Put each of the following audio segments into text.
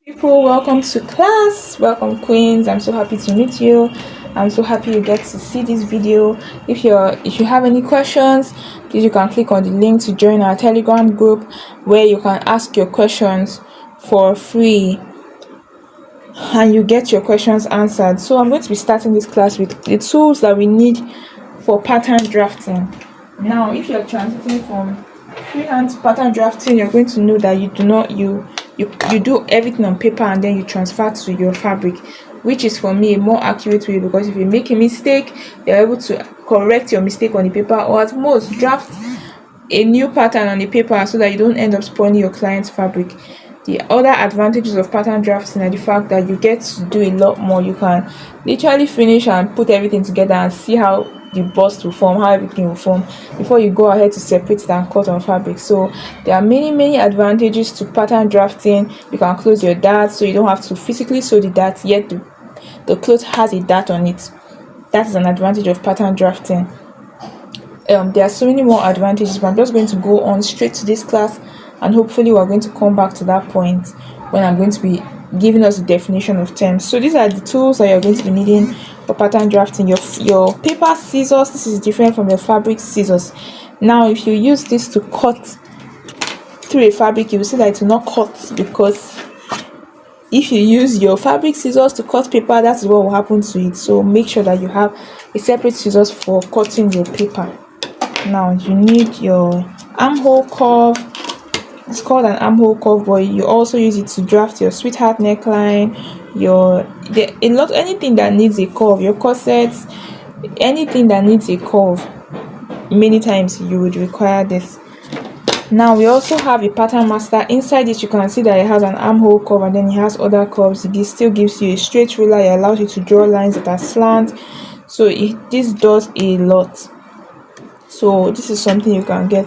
People, welcome to class. Welcome, queens. I'm so happy to meet you. I'm so happy you get to see this video. If you have any questions, please you can click on the link to join our Telegram group where you can ask your questions for free and you get your questions answered. So I'm going to be starting this class with the tools that we need for pattern drafting. Now, if you're transiting from freehand to pattern drafting, you're going to know that you do not you do everything on paper and then you transfer to your fabric, which is for me a more accurate way, because if you make a mistake, you're able to correct your mistake on the paper, or at most draft a new pattern on the paper so that you don't end up spoiling your client's fabric. The other advantages of pattern drafting are the fact that you get to do a lot more. You can literally finish and put everything together and see how the bust will form, how everything will form before you go ahead to separate it and cut on fabric. So there are many advantages to pattern drafting. You can close your darts so you don't have to physically sew the darts, yet the cloth has a dart on it. That is an advantage of pattern drafting. There are so many more advantages, but I'm just going to go on straight to this class, and hopefully we're going to come back to that point when I'm going to be giving us the definition of terms. So these are the tools that you're going to be needing for pattern drafting. Your paper scissors, this is different from your fabric scissors. Now if you use this to cut through a fabric, you will see that it will not cut, because if you use your fabric scissors to cut paper, that is what will happen to it. So make sure that you have a separate scissors for cutting your paper. Now you need your armhole curve. It's called an armhole curve, but you also use it to draft your sweetheart neckline, anything that needs a curve, your corsets, anything that needs a curve. Many times you would require this. Now we also have a pattern master. Inside this you can see that it has an armhole curve and then it has other curves. It still gives you a straight ruler. It allows you to draw lines that are slant. So this does a lot. So this is something you can get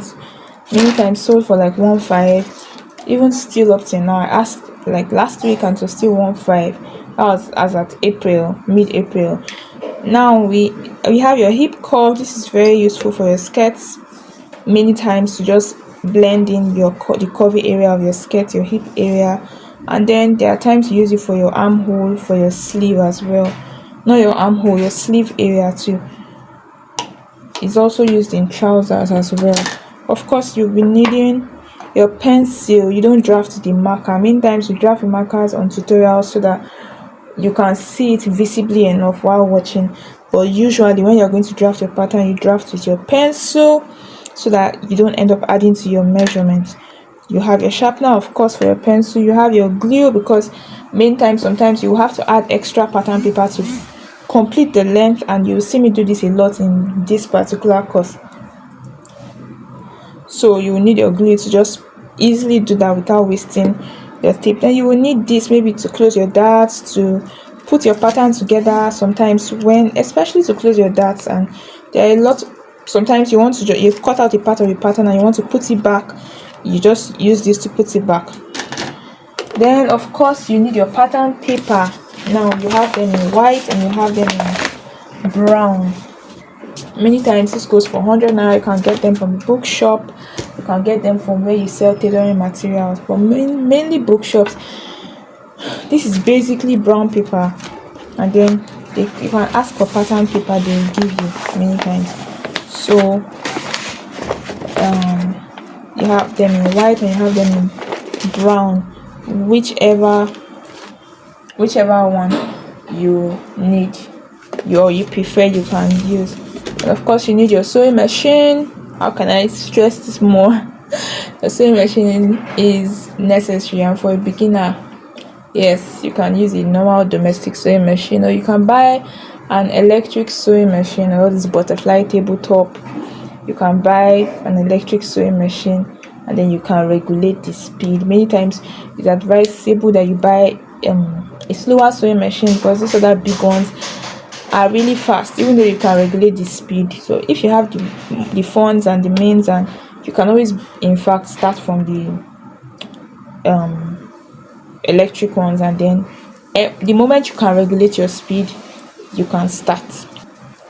many times, sold for like 1.5, even still up till now. I asked like last week and it was still 1.5. That was as at mid-April. Now we have your hip curve. This is very useful for your skirts, many times to just blend in the curvy area of your skirt, your hip area. And then there are times you use it for your armhole, for your sleeve as well. Not your armhole, your sleeve area too. It's also used in trousers as well. Of course, you'll be needing your pencil. You don't draft the marker. Many times you draft the markers on tutorials so that you can see it visibly enough while watching, but usually when you're going to draft your pattern, you draft with your pencil so that you don't end up adding to your measurements. You have your sharpener, of course, for your pencil. You have your glue, because sometimes you have to add extra pattern paper to complete the length, and you'll see me do this a lot in this particular course. So you will need your glue to just easily do that without wasting your tape. Then you will need this maybe to close your darts, to put your pattern together. Sometimes especially to close your darts, and there are a lot. Sometimes you want to you've cut out a part of your pattern and you want to put it back. You just use this to put it back. Then of course you need your pattern paper. Now you have them in white and you have them in brown. Many times this goes for 100 naira. You can get them from the bookshop. You can get them from where you sell tailoring materials, but mainly bookshops. This is basically brown paper, and then you can ask for pattern paper, they will give you many times. So you have them in white and you have them in brown, whichever one you need, you prefer, you can use. And of course you need your sewing machine. How can I stress this more? A sewing machine is necessary, and for a beginner, yes, you can use a normal domestic sewing machine, or you can buy an electric sewing machine, or this butterfly tabletop. You can buy an electric sewing machine and then you can regulate the speed. Many times it's advisable that you buy a slower sewing machine, because these other big ones are really fast, even though you can regulate the speed. So if you have the funds and the means, and you can always in fact start from the electric ones, and then the moment you can regulate your speed, you can start.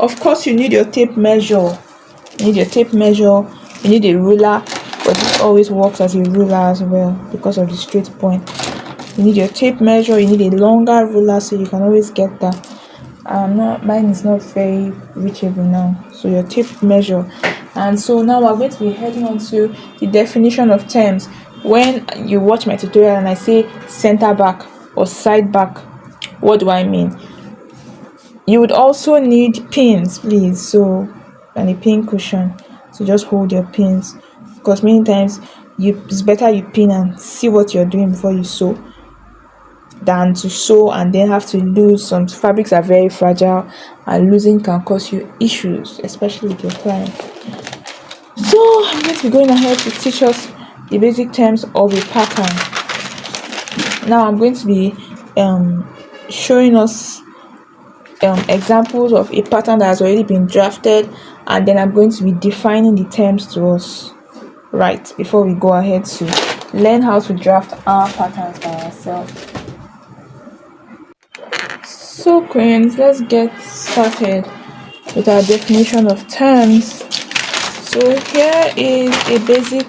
Of course you need your tape measure. You need a ruler, but this always works as a ruler as well because of the straight point. You need your tape measure, you need a longer ruler so you can always get that. Mine is not very reachable now, so your tape measure. And so now we're going to be heading on to the definition of terms. When you watch my tutorial and I say center back or side back, what do I mean? You would also need pins, please, so, and a pin cushion to just hold your pins, because many times it's better you pin and see what you're doing before you sew than to sew and then have to lose. Some fabrics are very fragile and losing can cause you issues, especially with your client. So I'm going to be going ahead to teach us the basic terms of a pattern. Now I'm going to be showing us examples of a pattern that has already been drafted, and then I'm going to be defining the terms to us right before we go ahead to learn how to draft our patterns by ourselves. So queens, let's get started with our definition of terms. So here is a basic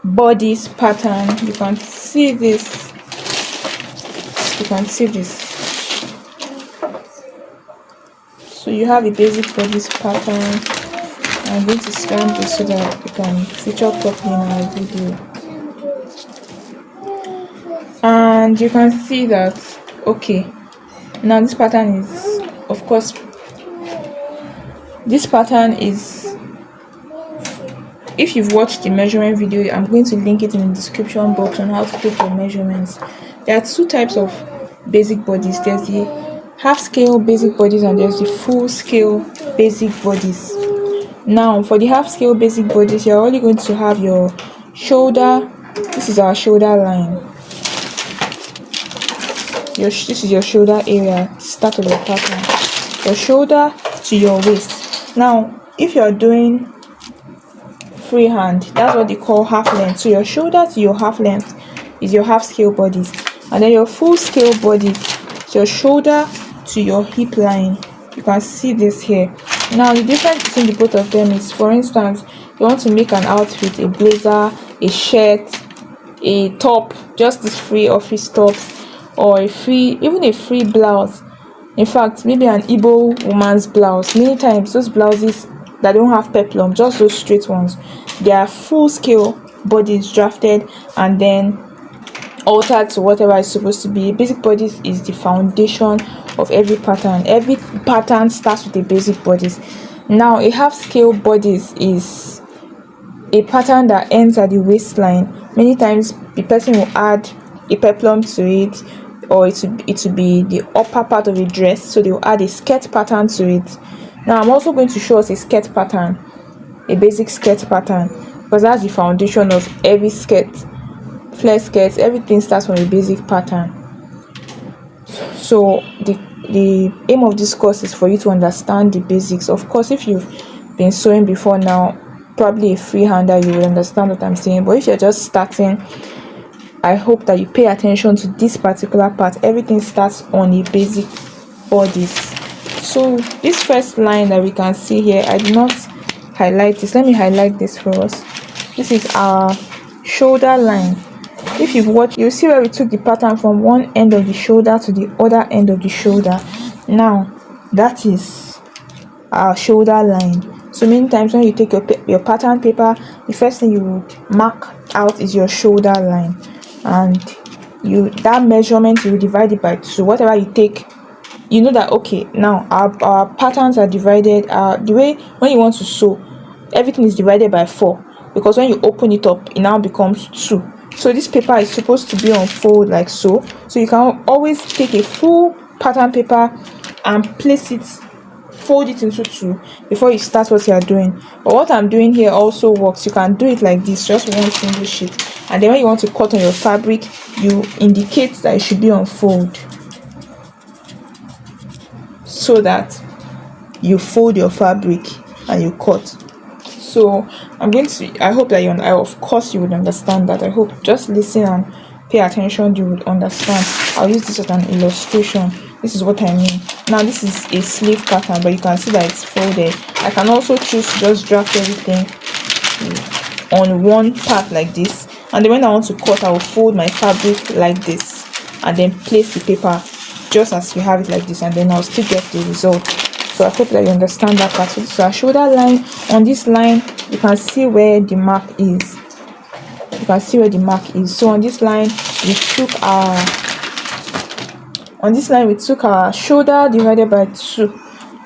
bodice pattern. You can see this. So you have a basic bodice pattern. I'm going to scan this so that it can feature properly in our video. And you can see that, okay, now this pattern is, of course, if you've watched the measurement video, I'm going to link it in the description box on how to take your measurements. There are two types of basic bodies. There's the half scale basic bodies and there's the full scale basic bodies. Now for the half scale basic bodies, you're only going to have your shoulder. This is our shoulder line. This is your shoulder area, start of your pattern. Your shoulder to your waist. Now if you're doing freehand, that's what they call half length. So your shoulder to your half length is your half scale bodies, and then your full scale bodies, so your shoulder to your hip line. You can see this here. Now the difference between the both of them is, for instance, you want to make an outfit, a blazer, a shirt, a top, just this free office tops, or even a free blouse. In fact, maybe an Igbo woman's blouse. Many times those blouses that don't have peplum, just those straight ones, they are full scale bodies drafted and then altered to whatever it's supposed to be. Basic bodies is the foundation of every pattern. Every pattern starts with a basic bodies. Now a half scale bodies is a pattern that ends at the waistline. Many times the person will add a peplum to it, or it will be the upper part of a dress, so they will add a skirt pattern to it. Now I'm also going to show us a skirt pattern, a basic skirt pattern, because that's the foundation of every skirt. Flare skirts, everything starts from a basic pattern. So the aim of this course is for you to understand the basics. Of course, if you've been sewing before now, probably a freehander, you will understand what I'm saying. But if you're just starting, I hope that you pay attention to this particular part. Everything starts on a basic bodies. So this first line that we can see here, I did not highlight this. Let me highlight this for us. This is our shoulder line. If you've watched, you'll see where we took the pattern from one end of the shoulder to the other end of the shoulder. Now that is our shoulder line. So many times when you take your pattern paper, the first thing you would mark out is your shoulder line, and that measurement you will divide it by 2. Whatever you take, you know that, okay, now our patterns are divided, the way when you want to sew, everything is divided by 4, because when you open it up, it now becomes 2. So this paper is supposed to be on fold like so. So you can always take a full pattern paper and place it, fold it into 2 before you start what you are doing. But what I'm doing here also works. You can do it like this, just one single sheet, and then when you want to cut on your fabric, you indicate that it should be on fold, so that you fold your fabric and you cut. So I hope that of course you would understand that. I hope, just listen and pay attention, you would understand. I'll use this as an illustration. This is what I mean. Now this is a sleeve pattern, but you can see that it's folded. I can also choose to just draft everything on one part like this, and then when I want to cut, I will fold my fabric like this. and then place the paper just as you have it like this, and then I'll still get the result. So I hope that you understand that part. So this is our shoulder line. On this line you can see where the mark is. You can see where the mark is. So on this line we took our shoulder divided by 2.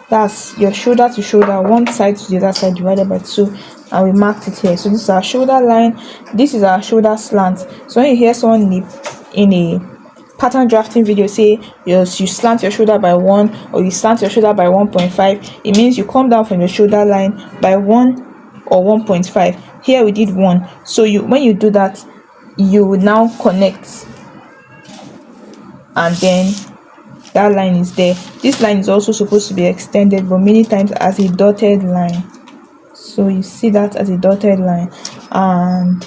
That's your shoulder to shoulder, one side to the other side, divided by 2, and we marked it here. So this is our shoulder line, this is our shoulder slant. So when you hear someone in a pattern drafting video say you slant your shoulder by 1 or you slant your shoulder by 1.5, it means you come down from your shoulder line by 1 or 1.5. Here we did 1. So when you do that, you will now connect, and then that line is there. This line is also supposed to be extended, but many times as a dotted line. So you see that as a dotted line, and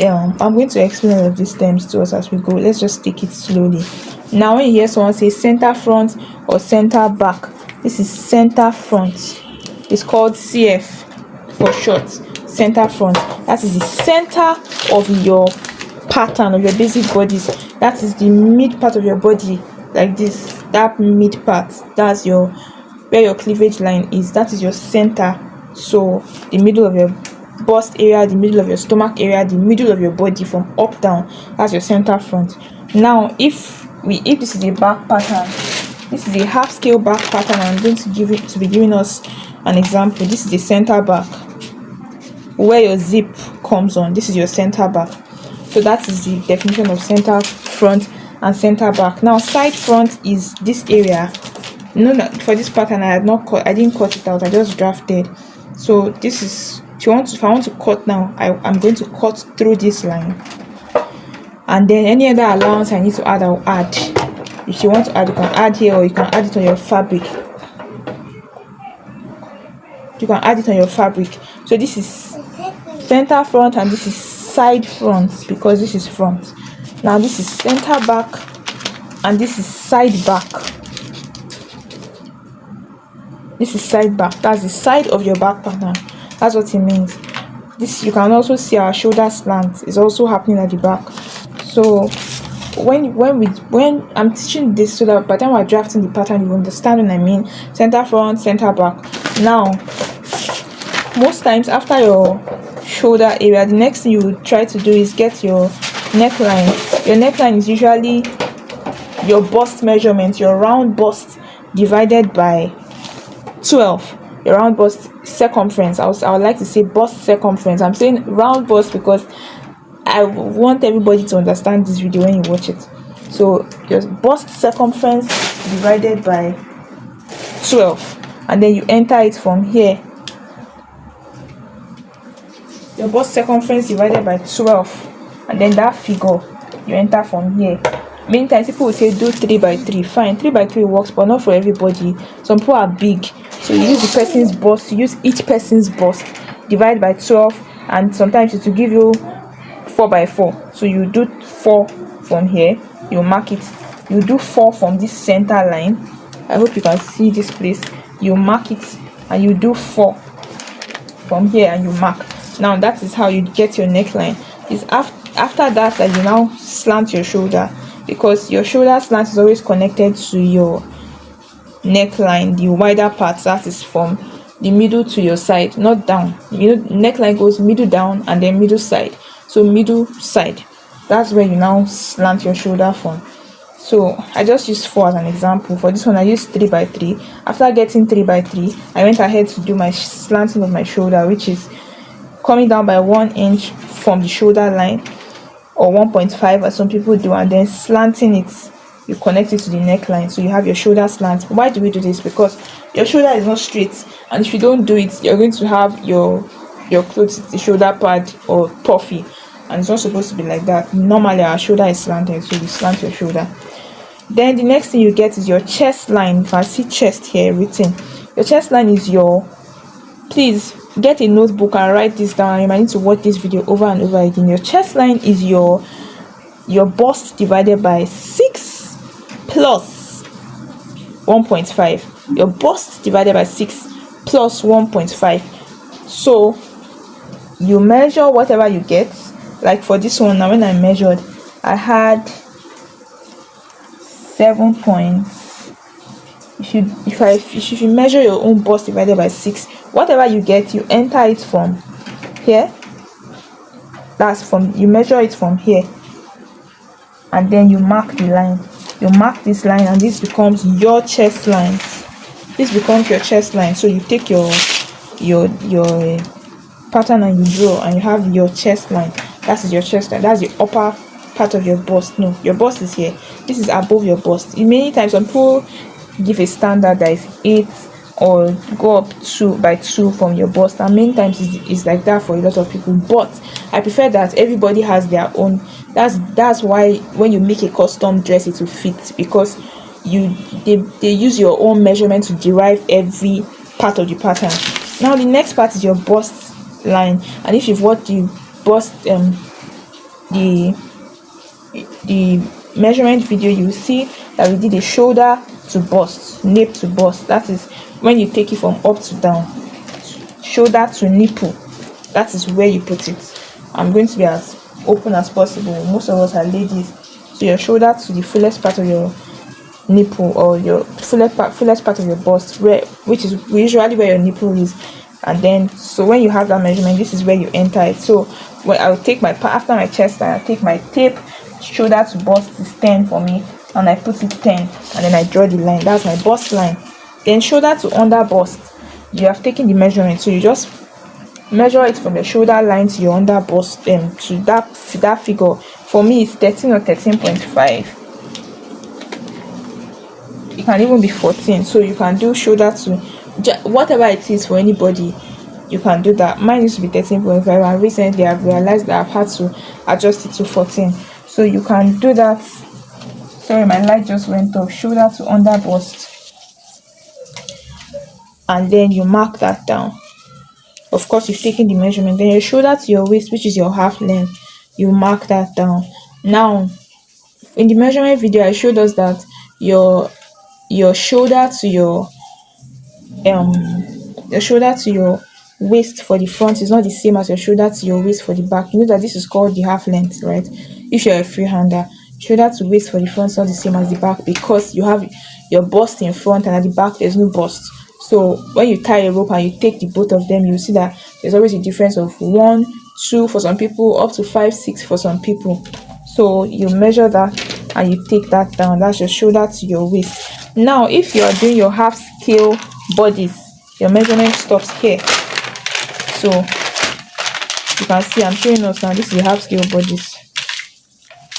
I'm going to explain all of these terms to us as we go. Let's just take it slowly. Now when you hear someone say center front or center back, this is center front. It's called CF for short. Center front, that is the center of your pattern, of your basic bodies. That is the mid part of your body, like this. That mid part, that's where your cleavage line is. That is your center. So the middle of your bust area, the middle of your stomach area, the middle of your body from up down, that's your center front. Now if this is a back pattern, this is a half scale back pattern. I'm going to be giving us an example. This is the center back, where your zip comes on. This is your center back. So that is the definition of center front and center back. Now side front is this area. No, for this pattern I didn't cut it out, I just drafted. So this is, if I want to cut now, I'm going to cut through this line, and then any other allowance I need to add, I'll add. If you want to add, you can add here, or you can add it on your fabric. You can add it on your fabric. So this is center front and this is side front, because this is front. Now this is center back and this is side back. This is side back. That's the side of your back pattern. That's what it means. This, you can also see our shoulder slant is also happening at the back. So when I'm teaching this, so that by the time we're drafting the pattern, you understand what I mean. Center front, center back. Now most times after your shoulder area, the next thing you will try to do is get your neckline. Your neckline is usually your bust measurement, your round bust divided by 12. Your round bust circumference. I would like to say bust circumference. I'm saying round bust because I want everybody to understand this video when you watch it. So your bust circumference divided by 12, and then you enter it from here. Your bust circumference divided by 12, and then that figure you enter from here. Many times people will say do 3 by 3. Fine, 3 by 3 works, but not for everybody. Some people are big, so you use the person's bust. You use each person's bust, divide by 12, and sometimes it will give you 4 by 4. So you do 4 from here, you mark it. You do 4 from this center line. I hope you can see this place. You mark it and you do 4 from here and you mark. Now that is how you get your neckline. It's after that you now slant your shoulder, because your shoulder slant is always connected to your neckline, the wider part, that is from the middle to your side, not down. You know, neckline goes middle down and then middle side. So middle side, that's where you now slant your shoulder from. So I just used 4 as an example. For this one I used 3 by 3. After getting 3 by 3, I went ahead to do my slanting of my shoulder, which is coming down by 1 inch from the shoulder line, or 1.5 as some people do, and then slanting it. You connect it to the neckline, so you have your shoulder slant. Why do we do this? Because your shoulder is not straight, and if you don't do it, you're going to have your clothes, the shoulder pad, or puffy, and it's not supposed to be like that. Normally our shoulder is slanted, so you slant your shoulder. Then the next thing you get is your chest line. You can see chest here written. Your chest line is please get a notebook and write this down. You might need to watch this video over and over again. Your chest line is your bust divided by 6 plus 1.5. Your bust divided by 6 plus 1.5. So you measure whatever you get. Like for this one now, when I measured, I had 7 points. If you measure your own bust divided by 6, whatever you get, you enter it from here. That's from, you measure it from here, and then you mark the line. You mark this line, and this becomes your chest line. This becomes your chest line. So you take your pattern and you draw, and you have your chest line. That is your chest line. That's the upper part of your bust. No, your bust is here. This is above your bust. Many times some people give a standard that is 8 or go up 2 from your bust, and many times it's like that for a lot of people. But I prefer that everybody has their own. That's why when you make a custom dress, it will fit, because they use your own measurement to derive every part of the pattern. Now the next part is your bust line, and if you've watched the bust the measurement video, you see that we did a shoulder to bust, nape to bust. That is when you take it from up to down, shoulder to nipple. That is where you put it. I'm going to be as open as possible. Most of us are ladies, so your shoulder to the fullest part of your nipple, or your fullest part of your bust, which is usually where your nipple is. And then, so when you have that measurement, this is where you enter it. So when I'll take my after my chest line, I take my tape. Shoulder to bust is 10 for me, and I put it 10, and then I draw the line. That's my bust line. Then shoulder to under bust, you have taken the measurement, so you just measure it from the shoulder line to your under bust, to that figure. For me, it's 13 or 13.5. It can even be 14. So you can do shoulder to whatever it is for anybody. You can do that. Mine used to be 13.5, and recently I've realized that I've had to adjust it to 14. So you can do that. Sorry, my light just went off. Shoulder to under bust, and then you mark that down. Of course, you've taken the measurement. Then your shoulder to your waist, which is your half length, you mark that down. Now in the measurement video, I showed us that your shoulder to your waist for the front is not the same as your shoulder to your waist for the back. You know that this is called the half length, right? If you're a freehander, shoulder to waist for the front is not the same as the back, because you have your bust in front, and at the back there's no bust. So when you tie a rope and you take the both of them, you see that there's always a difference of 1, 2 for some people, up to 5, 6 for some people. So you measure that and you take that down. That's your shoulder to your waist. Now if you are doing your half scale bodies, your measurement stops here. So you can see I'm showing us now. This is the half scale bodies,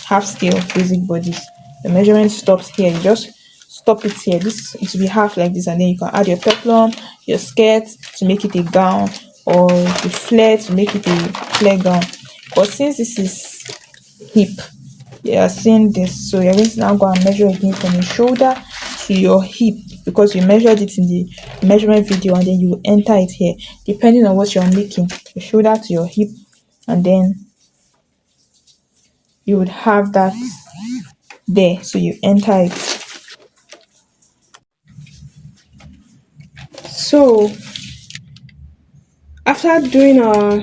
half scale basic bodies. The measurement stops here. You just stop it here. It will be half like this, and then you can add your peplum, your skirt to make it a gown, or the flare to make it a flare gown. But since this is hip, you are seeing this, so you're going to now go and measure again from your shoulder to your hip, because you measured it in the measurement video, and then you enter it here depending on what you're making. Your shoulder to your hip, and then you would have that there, so you enter it. So after doing our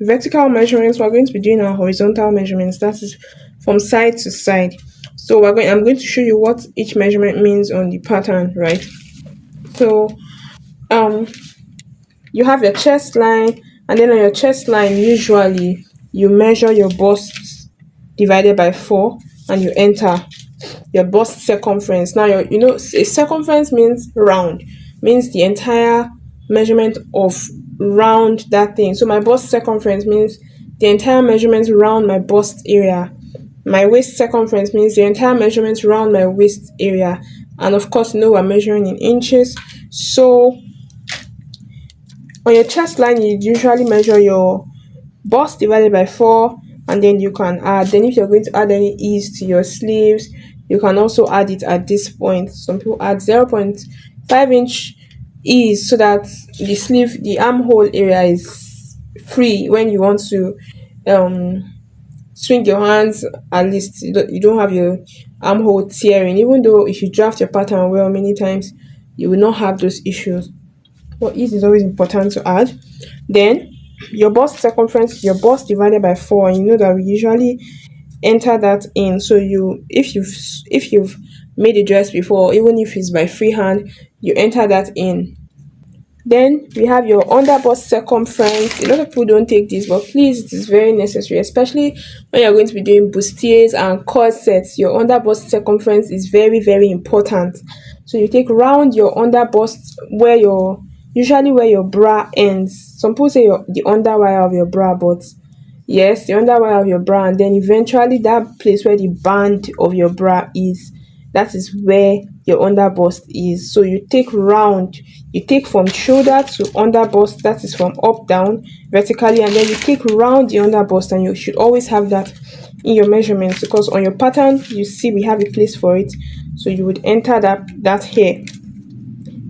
vertical measurements, we're going to be doing our horizontal measurements. That is from side to side. So I'm going to show you what each measurement means on the pattern, right? So you have your chest line, and then on your chest line, usually you measure your bust divided by 4, and you enter your bust circumference. Now a circumference means round, means the entire measurement of round that thing. So my bust circumference means the entire measurement around my bust area. My waist circumference means the entire measurement around my waist area. And of course, we're measuring in inches. So on your chest line, you usually measure your bust divided by 4, and then you can add. Then if you're going to add any ease to your sleeves, you can also add it at this point. Some people add 0.5 inch ease, so that the armhole area is free when you want to swing your hands. At least you don't have your armhole tearing, even though if you draft your pattern well, many times you will not have those issues. But ease is always important to add. Then your bust circumference is your bust divided by 4, and you know that we usually enter that in. So you, if you've made a dress before, even if it's by freehand, you enter that in. Then we have your under bust circumference. A lot of people don't take this, but please, it is very necessary, especially when you're going to be doing bustiers and corsets. Your under bust circumference is very, very important. So you take round your under bust where your, usually where your bra ends. Some people say the underwire of your bra, but yes, the underwire of your bra, and then eventually that place where the band of your bra is, that is where your under bust is. So you take round, you take from shoulder to under bust, that is from up down vertically, and then you take round the under bust, and you should always have that in your measurements, because on your pattern you see we have a place for it. So you would enter that here,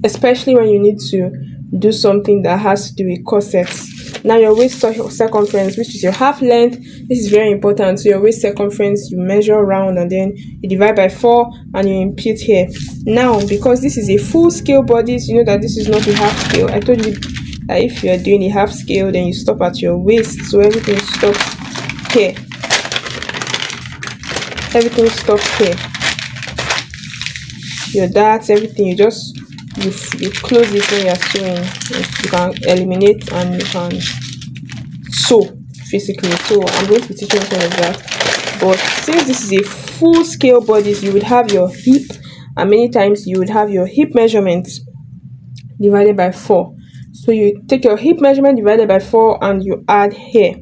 especially when you need to do something that has to do with corsets. Now your waist circumference, which is your half length, this is very important. So your waist circumference, you measure round and then you divide by 4 and you impute here. Now because this is a full scale body, so you know that this is not a half scale. I told you that if you are doing a half scale, then you stop at your waist, so everything stops here. Everything stops here. Your darts, everything, you just you close it when you're sewing. You can eliminate and you can sew physically. So I'm going to be teaching you some of that. But since this is a full scale bodice, you would have your hip, and many times you would have your hip measurement divided by 4. So you take your hip measurement divided by 4 and you add here.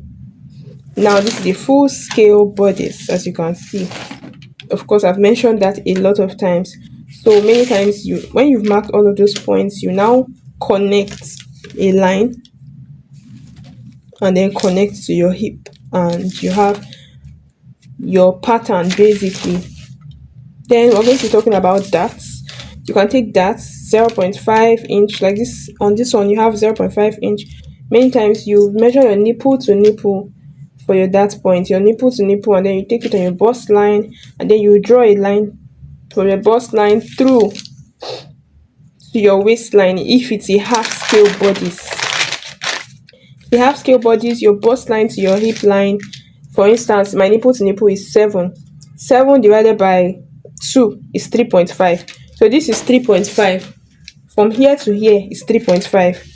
Now this is a full scale bodice, as you can see. Of course, I've mentioned that a lot of times. So many times when you've marked all of those points, you now connect a line and then connect to your hip, and you have your pattern basically. Then we're going to be talking about darts. You can take darts 0.5 inch like this. On this one you have 0.5 inch. Many times you measure your nipple to nipple for your dart point, your nipple to nipple, and then you take it on your bust line, and then you draw a line from your bust line through to your waistline. If it's a half scale bodice, the half scale bodice, your bust line to your hip line, for instance, my nipple to nipple is 7 divided by 2 is 3.5. so this is 3.5. From here to here is 3.5.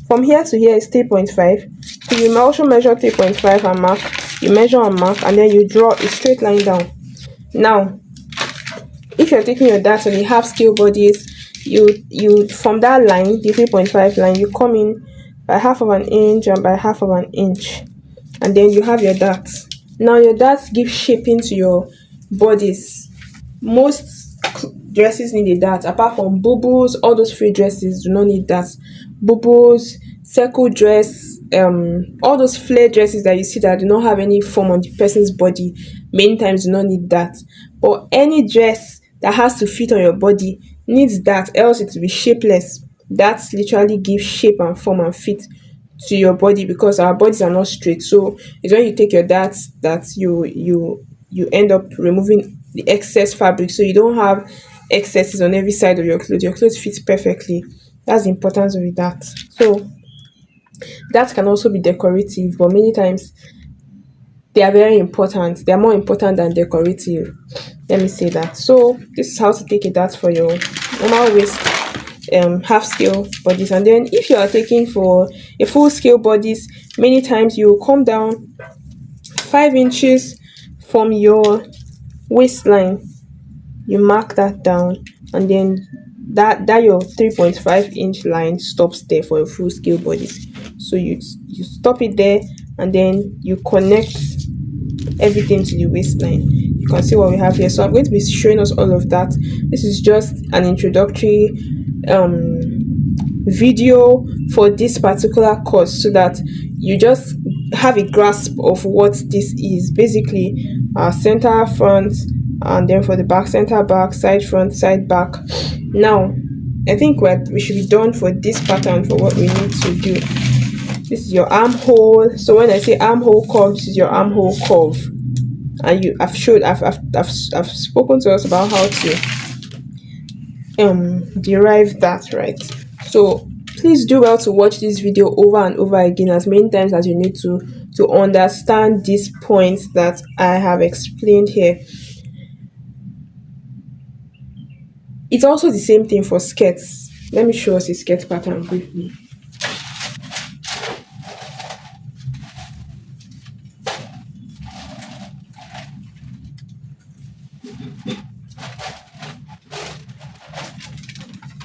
From here to here is 3.5. So you also measure 3.5 and mark. You measure and mark, and then you draw a straight line down. Now if you're taking your dart on a half scale bodice, you from that line, the 3.5 line, you come in by half of an inch and by half of an inch, and then you have your darts. Now your darts give shaping to your bodice. Most dresses need a dart, apart from bubbles. All those free dresses do not need darts. Bubbles, circle dress, all those flare dresses that you see that do not have any form on the person's body, many times do not need that. But any dress that has to fit on your body needs that, else it will be shapeless. That literally gives shape and form and fit to your body, because our bodies are not straight. So it's when you take your darts that you end up removing the excess fabric, so you don't have excesses on every side of your clothes. Your clothes fit perfectly. That's the importance of that. So that can also be decorative, but many times they are very important. They are more important than decorative, let me say that. So this is how to take a dart for your normal waist half scale bodice. And then if you are taking for a full scale bodice, many times you will come down 5 inches from your waistline. You mark that down, and then that your 3.5 inch line stops there for a full scale bodice. So you stop it there, and then you connect everything to the waistline. You can see what we have here. So I'm going to be showing us all of that. This is just an introductory video for this particular course, so that you just have a grasp of what this is. Basically, center, front, and then for the back, center, back, side, front, side, back. Now I think we should be done for this pattern for what we need to do. This is your armhole. So when I say armhole curve, this is your armhole curve, and I've spoken to us about how to derive that, right? So please do well to watch this video over and over again as many times as you need to understand these points that I have explained here. It's also the same thing for skirts. Let me show us a skirt pattern briefly.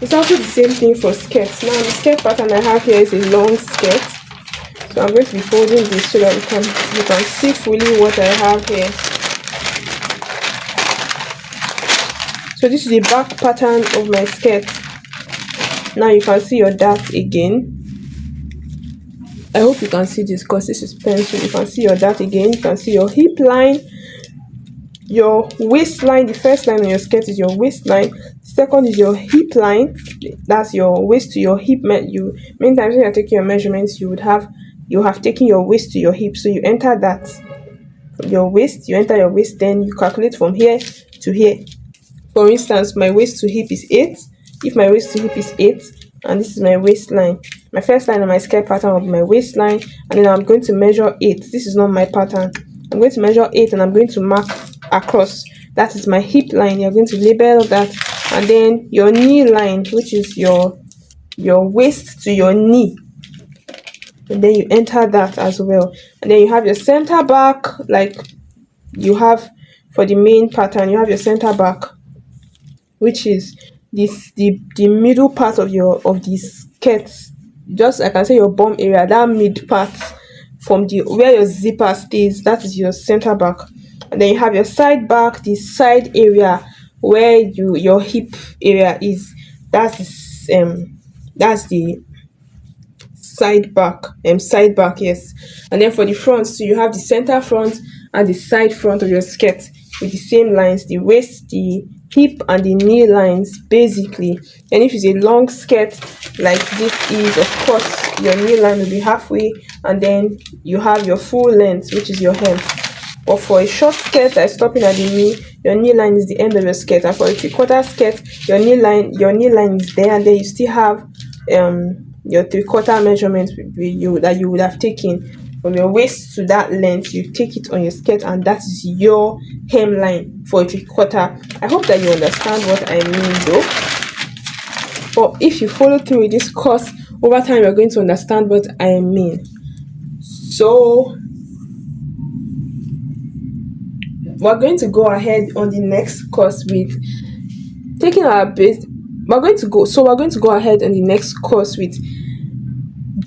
It's also the same thing for skirts. Now the skirt pattern I have here is a long skirt. So I'm going to be folding this so that you can see fully what I have here. So this is the back pattern of my skirt. Now you can see your dart again. I hope you can see this because this is pencil. You can see your dart again. You can see your hip line, your waistline. The first line on your skirt is your waistline. Second is your hip line. That's your waist to your hip. Many times when you're taking your measurements, you have taken your waist to your hip. So you enter that your waist. You enter your waist. Then you calculate from here to here. For instance, my waist to hip is 8. If my waist to hip is 8, and this is my waistline, my first line on my skirt pattern will be my waistline, and then I'm going to measure 8. This is not my pattern. I'm going to measure 8 and I'm going to mark across. That is my hip line. You're going to label that, and then your knee line, which is your waist to your knee, and then you enter that as well. And then you have your center back, like you have for the main pattern. You have your center back, which is the middle part of the skirt, just I can say your bum area, that mid part from the where your zipper stays. That is your center back. And then you have your side back, the side area where your hip area is. That's the side back, yes. And then for the front, so you have the center front and the side front of your skirt with the same lines, the waist, the hip, and the knee lines basically. And if it's a long skirt like this is, of course your knee line will be halfway, and then you have your full length, which is your hem. But for a short skirt that's stopping at the knee, your knee line is the end of your skirt. And for a 3/4 skirt, your knee line is there, and then you still have your 3/4 measurement that you would have taken from your waist to that length. You take it on your skirt, and that is your hemline for a 3/4. I hope that you understand what I mean though. But if you follow through with this course, over time you're going to understand what I mean. So we're going to go ahead on the next course with taking our base. We're going to go ahead on the next course with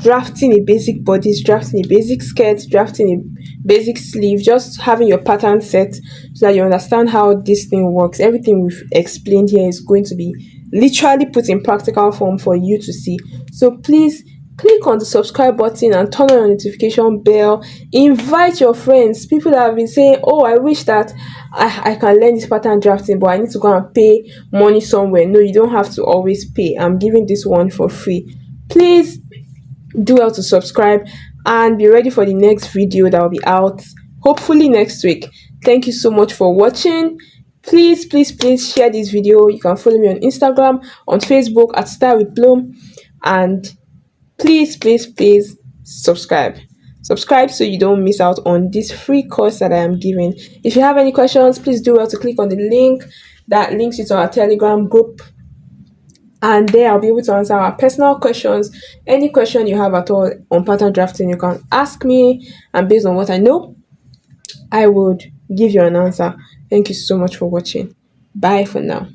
drafting a basic bodice, drafting a basic skirt, drafting a basic sleeve, just having your pattern set so that you understand how this thing works. Everything we've explained here is going to be literally put in practical form for you to see. So please click on the subscribe button and turn on your notification bell. Invite your friends, people that have been saying, oh, I wish that I can learn this pattern drafting, but I need to go and pay money somewhere. No, you don't have to always pay. I'm giving this one for free. Please do well to subscribe and be ready for the next video that will be out hopefully next week. Thank you so much for watching. Please share this video. You can follow me on Instagram, on Facebook at Style with Bloom, and please subscribe so you don't miss out on this free course that I am giving. If you have any questions, please do well to click on the link that links you to our Telegram group, and there I'll be able to answer our personal questions. Any question you have at all on pattern drafting, you can ask me, and based on what I know, I would give you an answer. Thank you so much for watching. Bye for now.